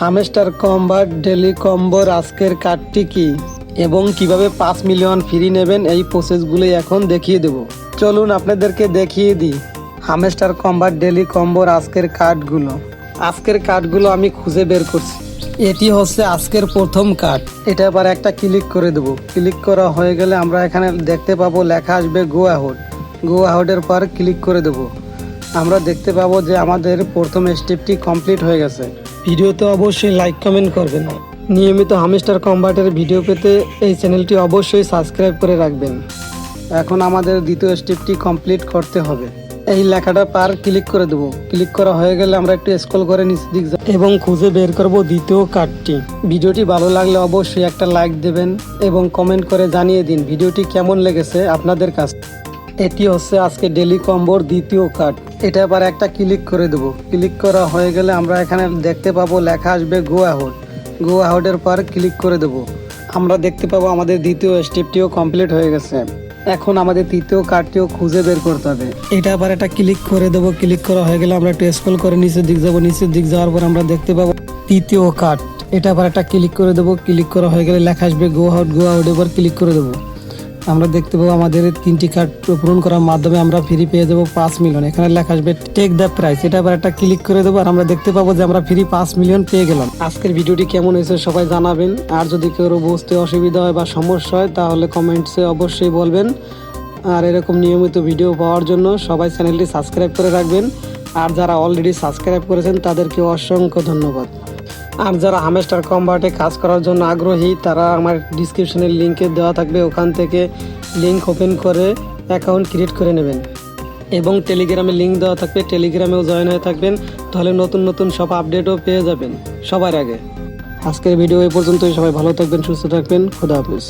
Hamster কম্বার daily কম্বোর আজকের কার্ডটি কি এবং কিভাবে 5 মিলিয়ন ফ্রি নেবেন এই প্রসেসগুলোই এখন দেখিয়ে দেব। চলুন আপনাদেরকে দেখিয়ে দিই হামস্টার কম্বার ডেলি কম্বোর আজকের কার্ডগুলো আমি খুঁজে বের করছি। এটি হচ্ছে আজকের প্রথম কার্ড। এটা আবার একটা ক্লিক করে দেব। ক্লিক করা হয়ে গেলে আমরা এখানে দেখতে পাবো লেখা আসবে গো অ্যাহেডের পর ক্লিক করে দেব। আমরা দেখতে পাবো যে আমাদের প্রথম স্টেপটি কমপ্লিট হয়ে গেছে। ভিডিওতে অবশ্যই লাইক কমেন্ট করবেন। নিয়মিত হামস্টার কম্বাটের ভিডিও পেতে এই চ্যানেলটি অবশ্যই সাবস্ক্রাইব করে রাখবেন। এখন আমাদের দ্বিতীয় স্টেপটি কমপ্লিট করতে হবে। এই লেখাটা পার ক্লিক করে দেবো। ক্লিক করা হয়ে গেলে আমরা একটু স্ক্রল করে নিচের দিক যাব এবং খুঁজে বের করব দ্বিতীয় কার্ডটি। ভিডিওটি ভালো লাগলে অবশ্যই একটা লাইক দেবেন এবং কমেন্ট করে জানিয়ে দিন ভিডিওটি কেমন লেগেছে আপনাদের কাছে। এটি হচ্ছে আজকে ডেলি কম্বোর দ্বিতীয় কার্ড। এটা আবার একটা ক্লিক করে দেবো। ক্লিক করা হয়ে গেলে আমরা এখানে দেখতে পাবো লেখা আসবে গো অ্যাহেডের পর ক্লিক করে দেবো। আমরা দেখতে পাবো আমাদের দ্বিতীয় স্টেপটিও কমপ্লিট হয়ে গেছে। এখন আমাদের তৃতীয় কার্ডটিও খুঁজে বের করতে হবে। এটা আবার একটা ক্লিক করে দেবো। ক্লিক করা হয়ে গেলে আমরা একটু স্ক্রল করে নিচের দিক যাবো। নিচের দিক যাওয়ার পর আমরা দেখতে পাবো তৃতীয় কার্ড। এটা আবার একটা ক্লিক করে দেবো। ক্লিক করা হয়ে গেলে লেখা আসবে গো আউট এবার ক্লিক করে দেবো। আমরা দেখতে পাবো আমাদের 3টি কার্ড পূরণ করার মাধ্যমে আমরা ফ্রি পেয়ে যাবো 5 মিলিয়ন। এখানে লেখা আসবে টেক দ্য প্রাইস। এটা আবার একটা ক্লিক করে দেবো আর আমরা দেখতে পাবো যে আমরা ফ্রি 5 মিলিয়ন পেয়ে গেলাম। আজকের ভিডিওটি কেমন হয়েছে সবাই জানাবেন। আর যদি কেউ বুঝতে অসুবিধা হয় বা সমস্যা হয় তাহলে কমেন্টসে অবশ্যই বলবেন। আর এরকম নিয়মিত ভিডিও পাওয়ার জন্য সবাই চ্যানেলটি সাবস্ক্রাইব করে রাখবেন। আর যারা অলরেডি সাবস্ক্রাইব করেছেন তাদেরকে অসংখ্য ধন্যবাদ। আর যারা হামস্টার কম্বাটে কাজ করার জন্য আগ্রহী তারা আমার ডিসক্রিপশনের লিঙ্কে দেওয়া থাকবে, ওখান থেকে লিঙ্ক ওপেন করে অ্যাকাউন্ট ক্রিয়েট করে নেবেন এবং টেলিগ্রামে লিঙ্ক দেওয়া থাকবে, টেলিগ্রামেও জয়েন হয়ে থাকবেন। তাহলে নতুন নতুন সব আপডেটও পেয়ে যাবেন সবার আগে। আজকের ভিডিও এই পর্যন্তই। সবাই ভালো থাকবেন, সুস্থ থাকবেন। খোদা হাফেজ।